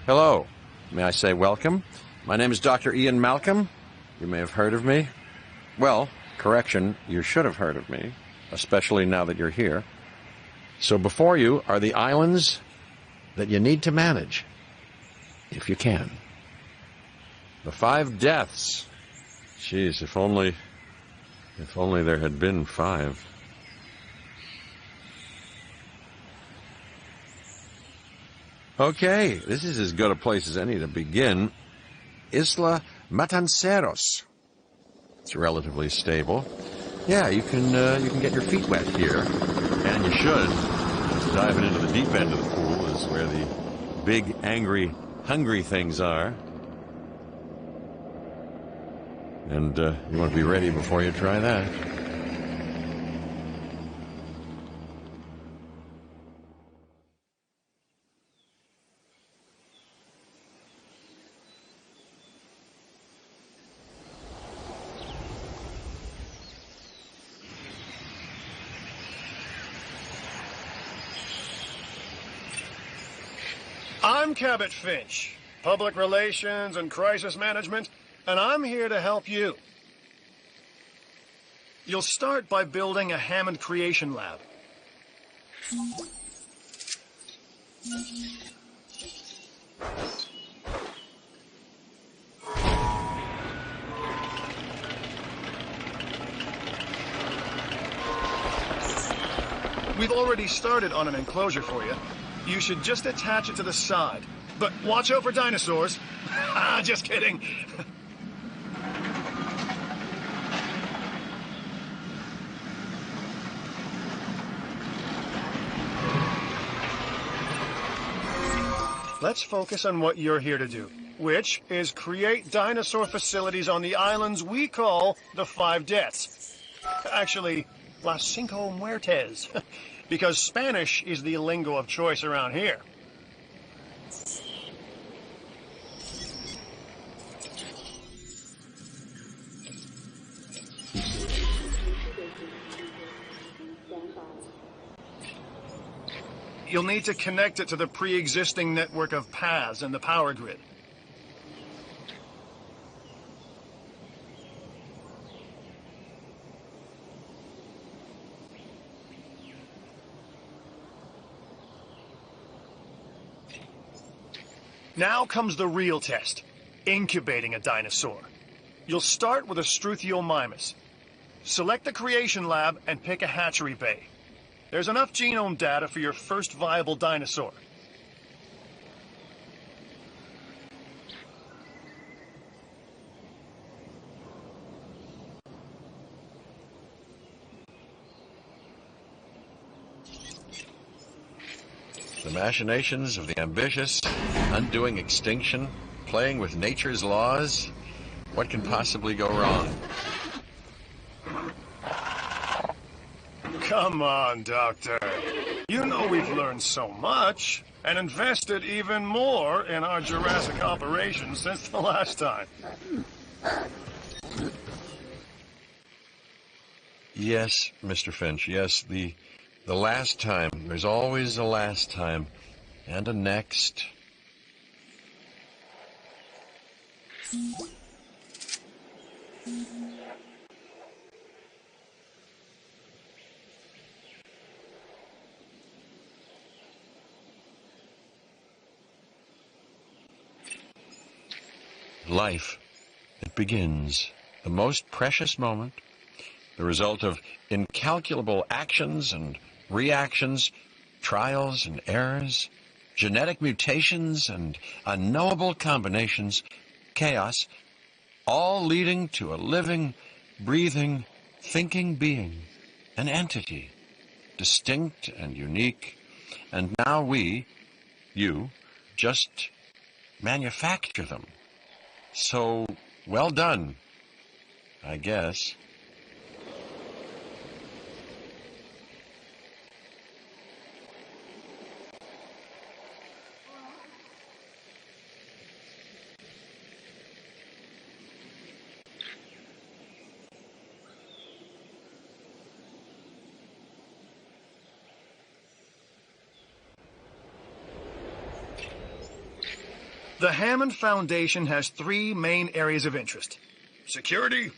Hello. May I say welcome? My name is Dr. Ian Malcolm. You may have heard of me. Well, correction, you should have heard of me, especially now that you're here. So before you are the islands that you need to manage, if you can. The 5 deaths. Jeez, if only there had been 5. Okay, this is as good a place as any to begin. Isla Matanceros. It's relatively stable. Yeah, you can get your feet wet here, and you should. Diving into the deep end of the pool is where the big, angry, hungry things are. And you want to be ready before you try that. I'm Cabot Finch, Public Relations and Crisis Management, and I'm here to help you. You'll start by building a Hammond Creation Lab. We've already started on an enclosure for you. You should just attach it to the side. But watch out for dinosaurs. Just kidding. Let's focus on what you're here to do, which is create dinosaur facilities on the islands we call the 5 Deaths. Actually, Las Cinco Muertes. Because Spanish is the lingo of choice around here. You'll need to connect it to the pre-existing network of paths in the power grid. Now comes the real test, incubating a dinosaur. You'll start with a Struthiomimus. Select the creation lab and pick a hatchery bay. There's enough genome data for your first viable dinosaur. The machinations of the ambitious, undoing extinction, playing with nature's laws. What can possibly go wrong? Come on, Doctor. You know we've learned so much and invested even more in our Jurassic operations since the last time. Yes, Mr. Finch, yes, the last time. There's always a last time. And a next. Life. It begins. The most precious moment. The result of incalculable actions and reactions, trials and errors, genetic mutations and unknowable combinations, chaos, all leading to a living, breathing, thinking being, an entity, distinct and unique, and now you, just manufacture them. So, well done, I guess. The Hammond Foundation has three main areas of interest: security,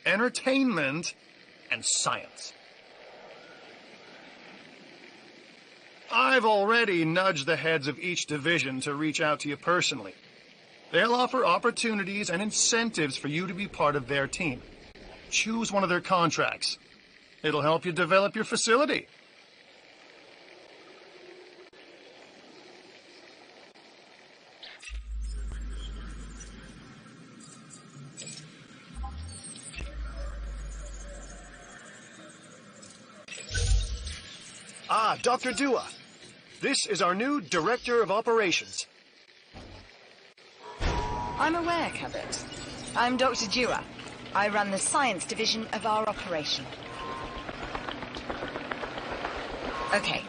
entertainment, and science. I've already nudged the heads of each division to reach out to you personally. They'll offer opportunities and incentives for you to be part of their team. Choose one of their contracts. It'll help you develop your facility. Ah, Dr. Dua. This is our new Director of Operations. I'm aware, Cabot. I'm Dr. Dua. I run the science division of our operation. Okay,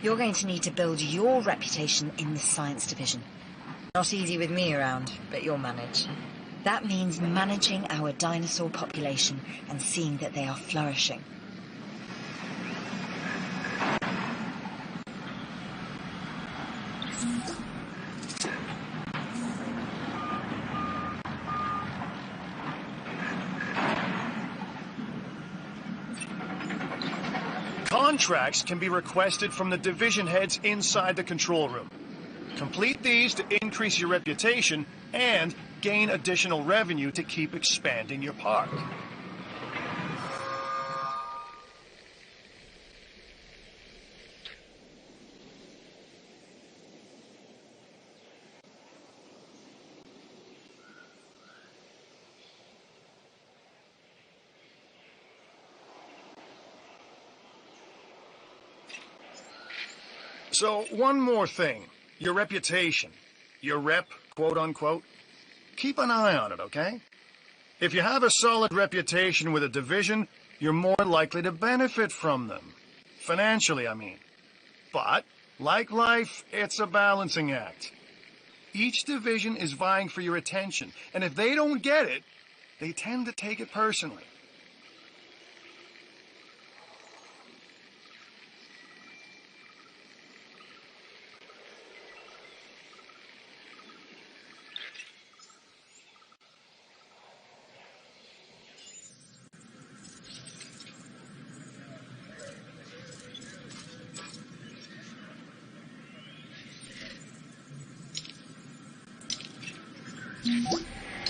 you're going to need to build your reputation in the science division. Not easy with me around, but you'll manage. That means managing our dinosaur population and seeing that they are flourishing. Contracts can be requested from the division heads inside the control room. Complete these to increase your reputation and gain additional revenue to keep expanding your park. So, one more thing. Your reputation. Your rep, quote-unquote. Keep an eye on it, okay? If you have a solid reputation with a division, you're more likely to benefit from them. Financially, I mean. But, like life, it's a balancing act. Each division is vying for your attention, and if they don't get it, they tend to take it personally.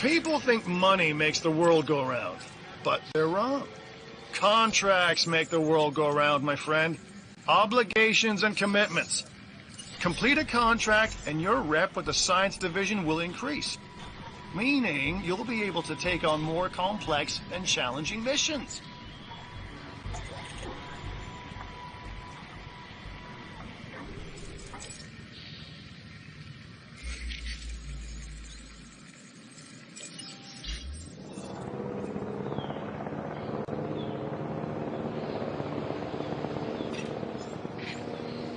People think money makes the world go round, but they're wrong. Contracts make the world go round, my friend. Obligations and commitments. Complete a contract and your rep with the science division will increase. Meaning you'll be able to take on more complex and challenging missions.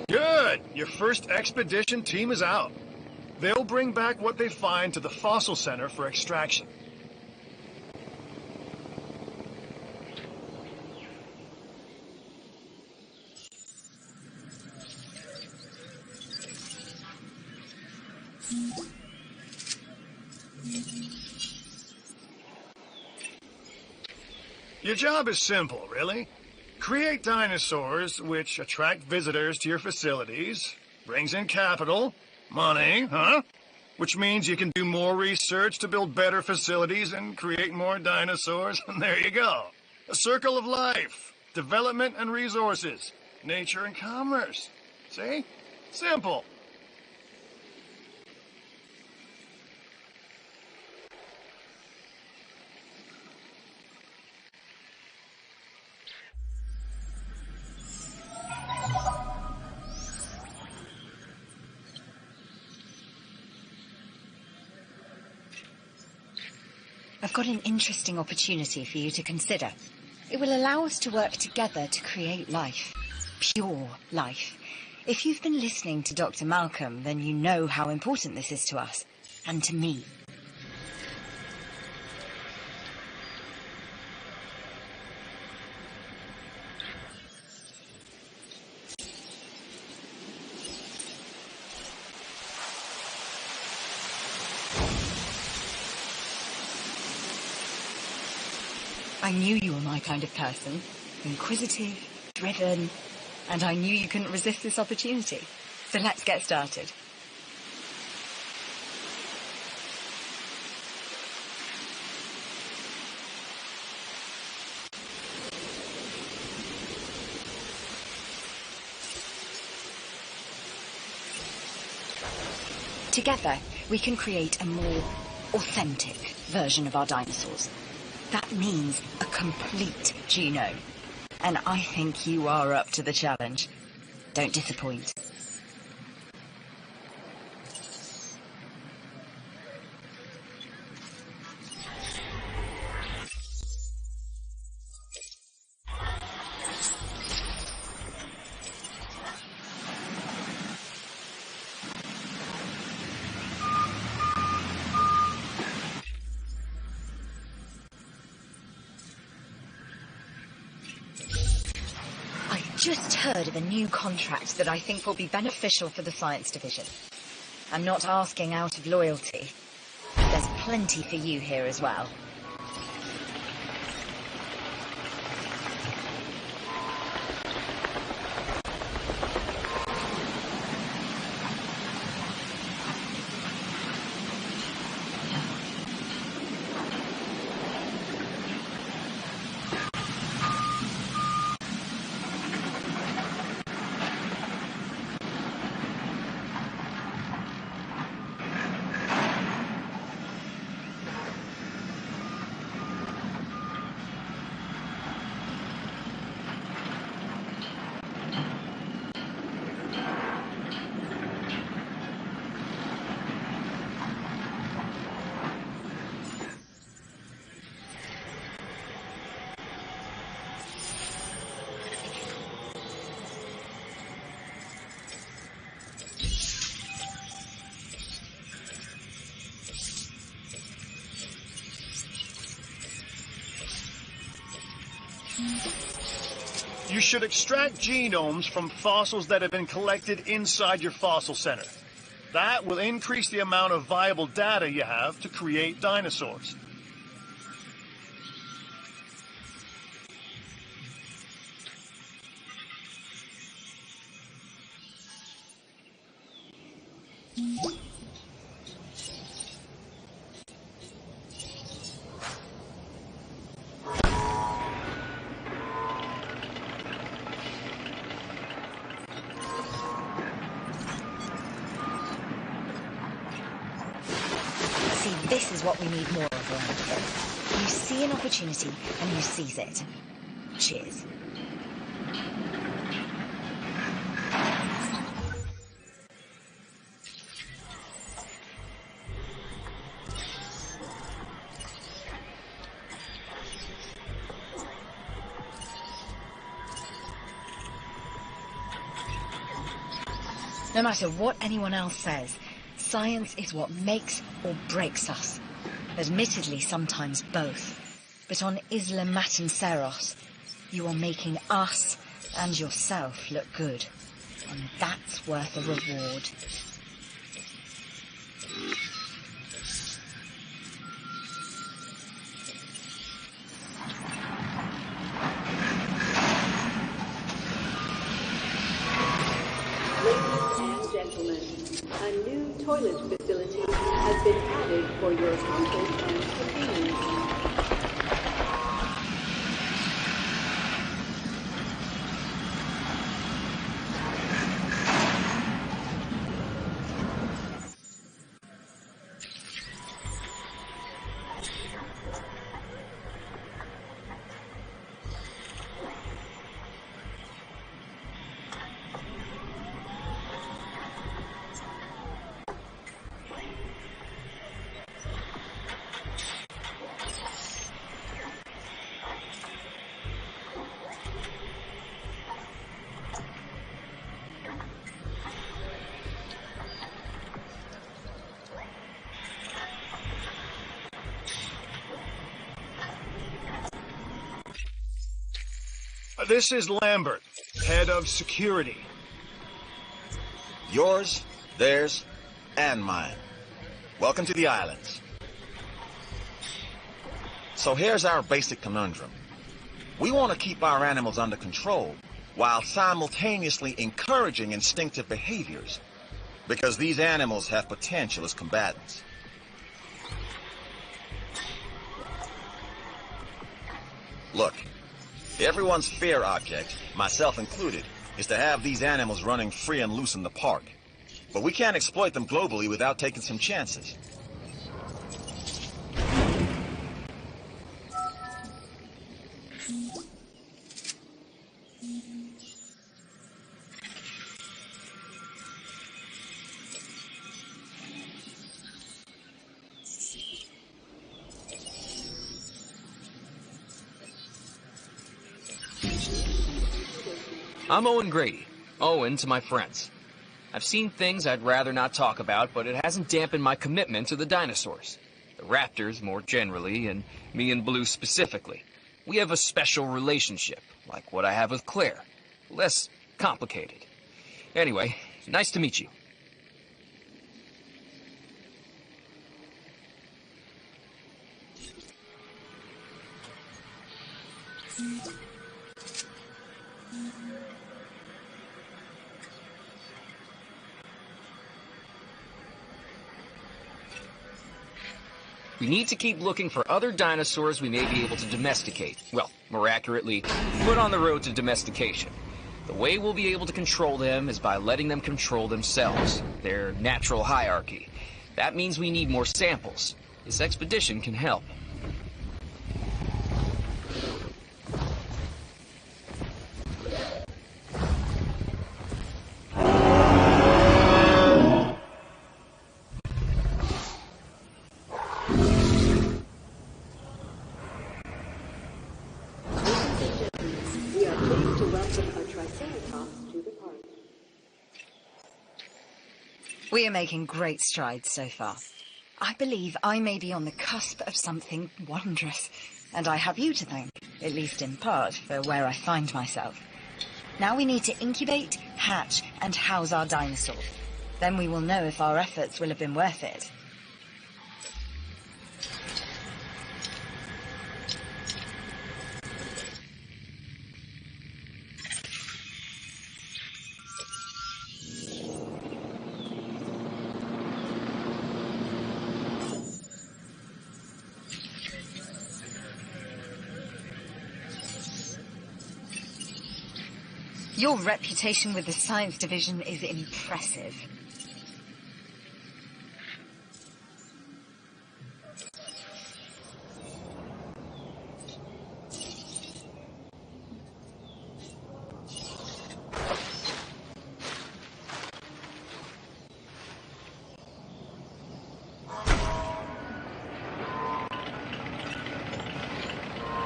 Good! Your first expedition team is out. They'll bring back what they find to the fossil center for extraction. Your job is simple, really. Create dinosaurs which attract visitors to your facilities, brings in capital, money, which means you can do more research to build better facilities and create more dinosaurs, and there you go. A circle of life, development and resources, nature and commerce. See? Simple. I've got an interesting opportunity for you to consider. It will allow us to work together to create life. Pure life. If you've been listening to Dr. Malcolm, then you know how important this is to us. And to me. I knew you were my kind of person. Inquisitive, driven, and I knew you couldn't resist this opportunity. So let's get started. Together, we can create a more authentic version of our dinosaurs. That means a complete genome. And I think you are up to the challenge. Don't disappoint. Just heard of a new contract that I think will be beneficial for the science division. I'm not asking out of loyalty. There's plenty for you here as well. You should extract genomes from fossils that have been collected inside your fossil center. That will increase the amount of viable data you have to create dinosaurs. This is what we need more of around here. You see an opportunity and you seize it. Cheers. No matter what anyone else says, science is what makes or breaks us. Admittedly, sometimes both. But on Isla Matanceros, you are making us and yourself look good. And that's worth a reward. A new toilet facility has been added for your comfort and convenience. This is Lambert, head of security. Yours, theirs, and mine. Welcome to the islands. So here's our basic conundrum. We want to keep our animals under control while simultaneously encouraging instinctive behaviors, because these animals have potential as combatants. Look, everyone's fear object, myself included, is to have these animals running free and loose in the park. But we can't exploit them globally without taking some chances. I'm Owen Grady. Owen to my friends. I've seen things I'd rather not talk about, but it hasn't dampened my commitment to the dinosaurs. The raptors more generally, and me and Blue specifically. We have a special relationship, like what I have with Claire. Less complicated. Anyway, nice to meet you. We need to keep looking for other dinosaurs we may be able to domesticate. Well, more accurately, put on the road to domestication. The way we'll be able to control them is by letting them control themselves, their natural hierarchy. That means we need more samples. This expedition can help. We are pleased to welcome a Triceratops to the park. We are making great strides so far. I believe I may be on the cusp of something wondrous, and I have you to thank, at least in part, for where I find myself. Now we need to incubate, hatch, and house our dinosaur. Then we will know if our efforts will have been worth it. Your reputation with the science division is impressive.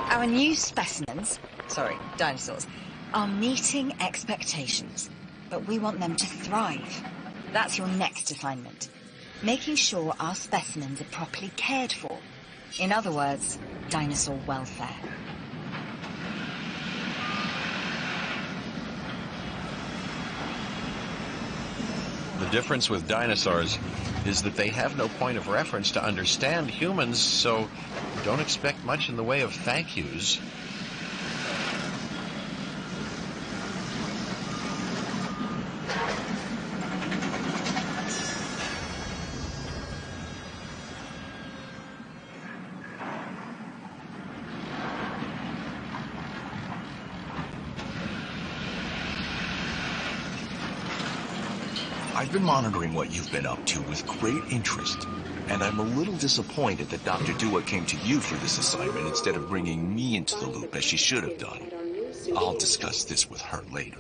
Our new specimens, dinosaurs, are meeting expectations, but we want them to thrive. That's your next assignment. Making sure our specimens are properly cared for. In other words, dinosaur welfare. The difference with dinosaurs is that they have no point of reference to understand humans, so don't expect much in the way of thank yous. I've been monitoring what you've been up to with great interest, and I'm a little disappointed that Dr. Dua came to you for this assignment instead of bringing me into the loop as she should have done. I'll discuss this with her later.